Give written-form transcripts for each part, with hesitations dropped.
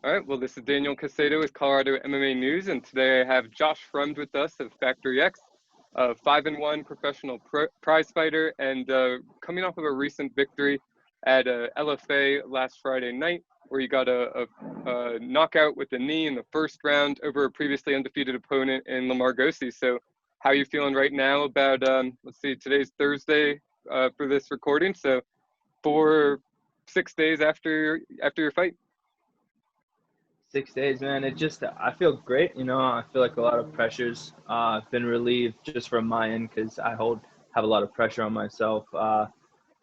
All right, well, this is Daniel Caycedo with Colorado MMA News, and today I have Josh Fremd with us of Factory X, a 5-1 professional prize fighter, and coming off of a recent victory at LFA last Friday night, where you got a knockout with a knee in the first round over a previously undefeated opponent in Lamar Gosi. So, how are you feeling right now about, let's see, today's Thursday for this recording, so 6 days after your fight? 6 days, man. I feel great. I feel like a lot of pressures been relieved just from my end because have a lot of pressure on myself.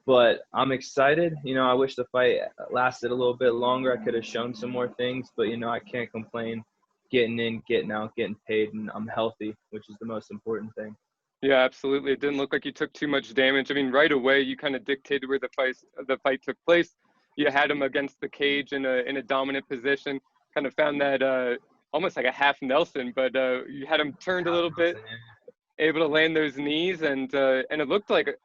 But I'm excited. I wish the fight lasted a little bit longer. I could have shown some more things, but I can't complain. Getting in, getting out, getting paid, and I'm healthy, which is the most important thing. Yeah, absolutely. It didn't look like you took too much damage. I mean, right away you kind of dictated where the fight took place. You had him against the cage in a dominant position. Kind of found that almost like a half Nelson, but you had him turned a Half little bit, Nelson, yeah. able to land those knees, and it looked like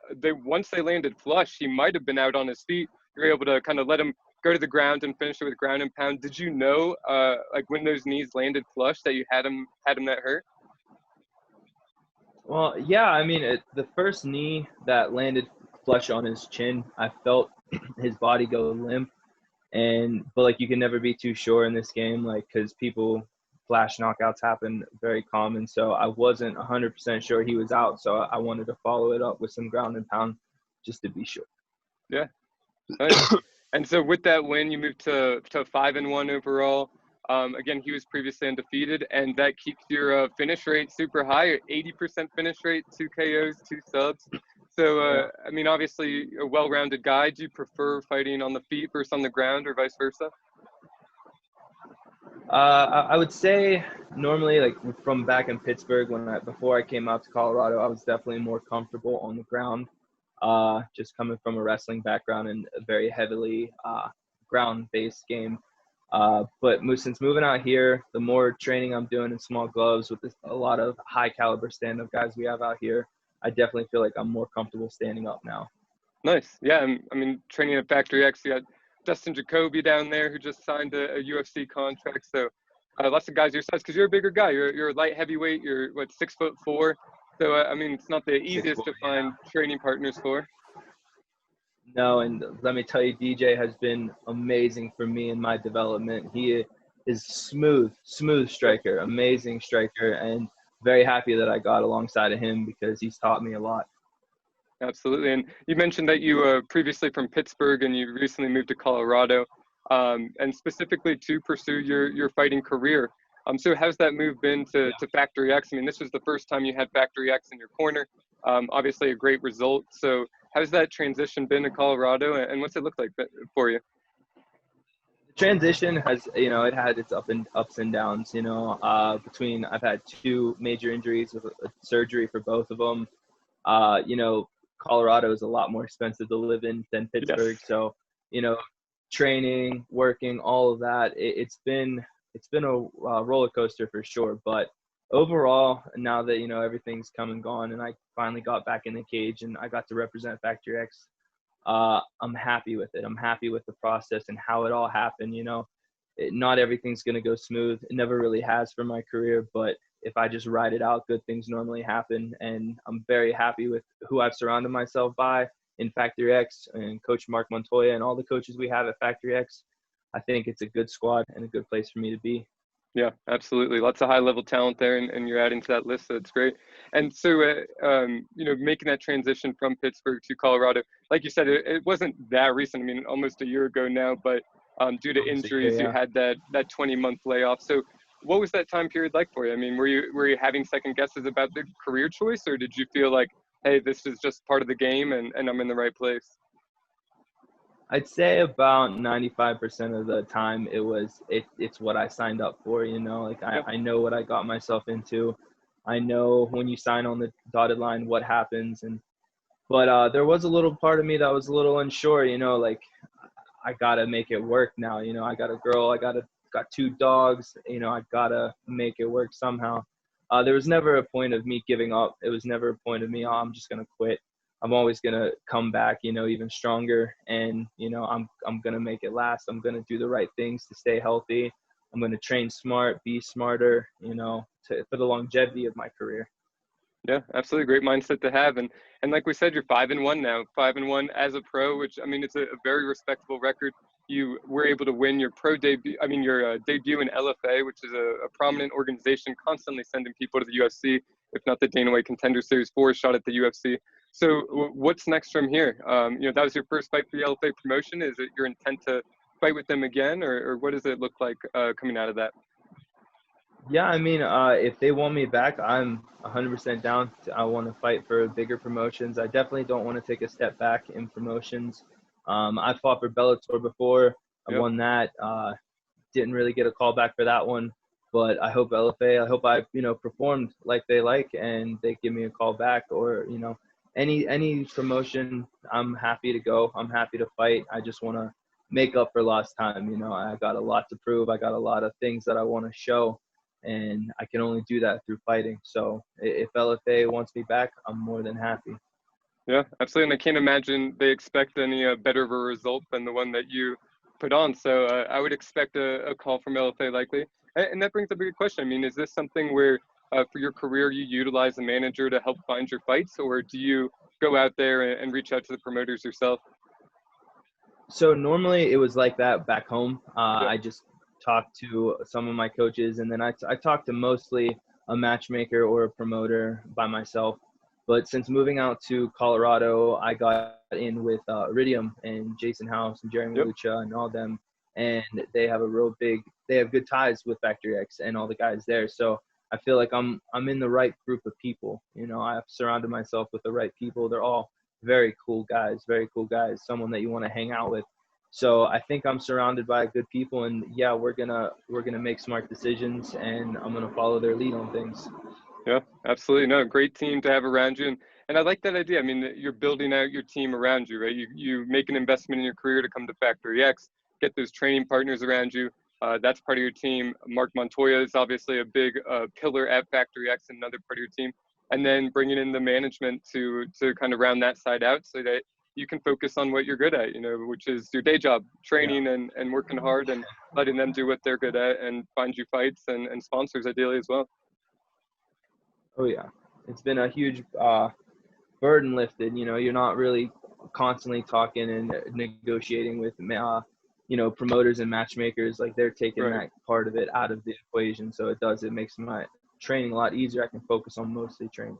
once they landed flush, he might have been out on his feet. You were able to kind of let him go to the ground and finish it with ground and pound. Did you know, like when those knees landed flush, that you had him that hurt? Well, yeah, I mean, the first knee that landed flush on his chin, I felt his body go limp. But like you can never be too sure in this game, like because flash knockouts happen very common. So I wasn't 100% sure he was out. So I wanted to follow it up with some ground and pound just to be sure. Yeah, nice. And so with that win, you moved to 5-1 overall. Again, he was previously undefeated, and that keeps your finish rate super high, 80% finish rate, 2 KOs, 2 subs. So, Yeah. I mean, obviously a well-rounded guy. Do you prefer fighting on the feet versus on the ground, or vice versa? I would say normally, like from back in Pittsburgh, before I came out to Colorado, I was definitely more comfortable on the ground. Just coming from a wrestling background and a very heavily ground-based game. But since moving out here, the more training I'm doing in small gloves with a lot of high caliber stand-up guys we have out here, I definitely feel like I'm more comfortable standing up now. Nice. Yeah, I mean, training at Factory X, you got Dustin Jacoby down there who just signed a UFC contract. So lots of guys your size because you're a bigger guy. You're a light heavyweight. You're what 6'4". So I mean, it's not the Six easiest foot, to yeah. find training partners for. No, and let me tell you, DJ has been amazing for me in my development. He is smooth Yeah, striker, amazing striker, and very happy that I got alongside of him because he's taught me a lot. absolutely. And you mentioned that you were previously from Pittsburgh and you recently moved to Colorado, and specifically to pursue your fighting career. So how's that move been to Factory X? I mean, this was the first time you had Factory X in your corner. Obviously, a great result. So how's that transition been to Colorado, and what's it look like for you? The transition has, it had its ups and downs. Between I've had two major injuries with a surgery for both of them. Uh, you know, Colorado is a lot more expensive to live in than Pittsburgh. Yes. So, you know, training, working, all of that, it's been a roller coaster for sure. But overall, now that everything's come and gone, and I finally got back in the cage and I got to represent Factory X, I'm happy with it. I'm happy with the process and how it all happened. Not everything's going to go smooth. It never really has for my career, but if I just ride it out, good things normally happen. And I'm very happy with who I've surrounded myself by in Factory X and Coach Mark Montoya and all the coaches we have at Factory X. I think it's a good squad and a good place for me to be. Yeah, absolutely. Lots of high level talent there, and you're adding to that list, so it's great. And so, making that transition from Pittsburgh to Colorado, like you said, it wasn't that recent. I mean, almost a year ago now, but due to Almost a year, injuries, you yeah. had that 20-month layoff. So, what was that time period like for you? I mean, were you having second guesses about the career choice, or did you feel like, hey, this is just part of the game, and I'm in the right place? I'd say about 95% of the time it's what I signed up for, like Yeah, I know what I got myself into. I know when you sign on the dotted line what happens. But there was a little part of me that was a little unsure, like I gotta make it work now. I got a girl, got two dogs, I gotta make it work somehow. There was never a point of me giving up. It was never a point of me, oh, I'm just gonna quit. I'm always gonna come back, even stronger, and I'm gonna make it last. I'm gonna do the right things to stay healthy. I'm gonna train smart, be smarter, for the longevity of my career. Yeah, absolutely. Great mindset to have. And like we said, you're 5-1 now, 5-1 as a pro, which I mean, it's a very respectable record. You were able to win your pro debut. I mean, your debut in LFA, which is a prominent organization, constantly sending people to the UFC, if not the Dana White Contender Series 4 shot at the UFC. So what's next from here? That was your first fight for the LFA promotion. Is it your intent to fight with them again, or what does it look like coming out of that? Yeah, I mean, if they want me back, I'm 100% down. I want to fight for bigger promotions. I definitely don't want to take a step back in promotions. I fought for Bellator before. I Yep. won that. Didn't really get a call back for that one, but I hope LFA. I hope I, performed like they like, and they give me a call back, or any promotion. I'm happy to go. I'm happy to fight. I just want to make up for lost time. I got a lot to prove. I got a lot of things that I want to show, and I can only do that through fighting. So if LFA wants me back, I'm more than happy. Yeah, absolutely. And I can't imagine they expect any better of a result than the one that you put on. So I would expect a call from LFA likely. And that brings up a good question. I mean, is this something where for your career you utilize a manager to help find your fights, or do you go out there and reach out to the promoters yourself? So normally it was like that back home. Yep. I just talked to some of my coaches, and then I talked to mostly a matchmaker or a promoter by myself. But since moving out to Colorado, I got in with Iridium and Jason House and Jeremy Yep. Lucha and all them, and they have they have good ties with Factory X and all the guys there. So I feel like I'm in the right group of people. I've surrounded myself with the right people. They're all very cool guys, someone that you want to hang out with. So I think I'm surrounded by good people, and yeah, we're gonna make smart decisions, and I'm gonna follow their lead on things. Yeah, absolutely. No, great team to have around you. And I like that idea. I mean, you're building out your team around you, right? You make an investment in your career to come to Factory X, get those training partners around you. That's part of your team. Mark Montoya is obviously a big pillar at Factory X, another part of your team. And then bringing in the management to kind of round that side out so that you can focus on what you're good at, which is your day job, Yeah. training and working hard and letting them do what they're good at and find you fights and sponsors ideally as well. Oh yeah. It's been a huge burden lifted. You're not really constantly talking and negotiating with promoters and matchmakers. Like, they're taking Right. that part of it out of the equation. So it makes my training a lot easier. I can focus on mostly training.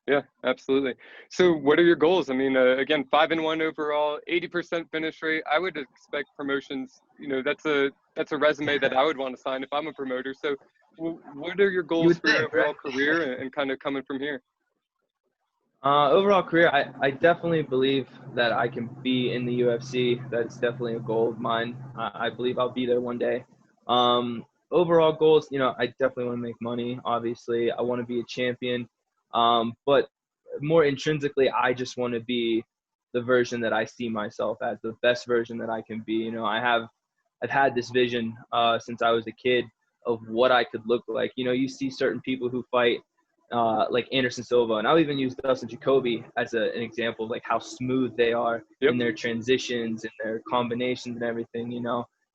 Yeah, absolutely. So, what are your goals? I mean, again, 5-1 overall, 80% finish rate. I would expect promotions. That's a resume that I would want to sign if I'm a promoter. So, what are your You goals would for your think, right? overall career and kind of coming from here? Overall career, I definitely believe that I can be in the UFC. That's definitely a goal of mine. I believe I'll be there one day. Overall goals, I definitely want to make money. Obviously, I want to be a champion. But more intrinsically, I just want to be the version that I see myself as, the best version that I can be. I've had this vision since I was a kid of what I could look like. You see certain people who fight like Anderson Silva, and I'll even use Dustin Jacoby as an example of like how smooth they are Yep. in their transitions and their combinations and everything,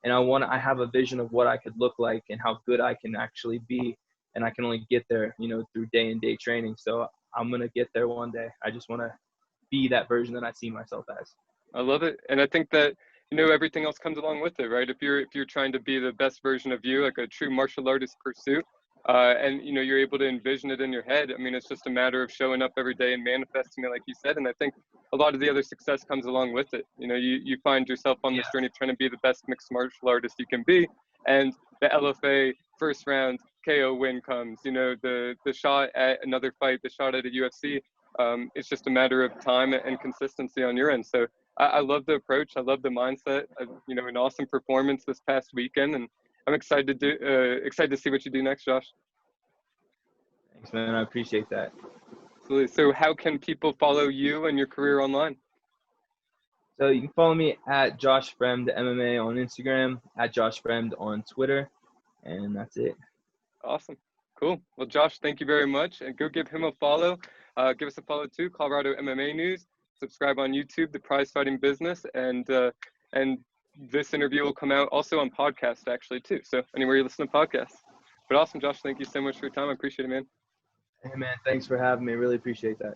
And I have a vision of what I could look like and how good I can actually be, and I can only get there, through day and day training. So I'm gonna get there one day. I just want to be that version that I see myself as. I love it, and I think that everything else comes along with it, right? If you're trying to be the best version of you, like a true martial artist pursuit, and you're able to envision it in your head. I mean, it's just a matter of showing up every day and manifesting it, like you said. And I think a lot of the other success comes along with it. You find yourself on Yeah. this journey of trying to be the best mixed martial artist you can be, and the LFA first round KO win comes. The shot at another fight, the shot at a UFC. It's just a matter of time and consistency on your end. So I love the approach. I love the mindset. An awesome performance this past weekend, and I'm excited to see what you do next, Josh. Thanks, man. I appreciate that. Absolutely. So, how can people follow you and your career online? So you can follow me at Josh Fremd MMA on Instagram, at Josh Fremd on Twitter, and that's it. Awesome. Cool. Well, Josh, thank you very much, and go give him a follow. Give us a follow too, Colorado MMA News. subscribe on YouTube, The Prize Fighting Business, and this interview will come out also on podcast actually too. So anywhere you listen to podcasts. But awesome, Josh. Thank you so much for your time. I appreciate it, man. Hey man, thanks for having me. Really appreciate that.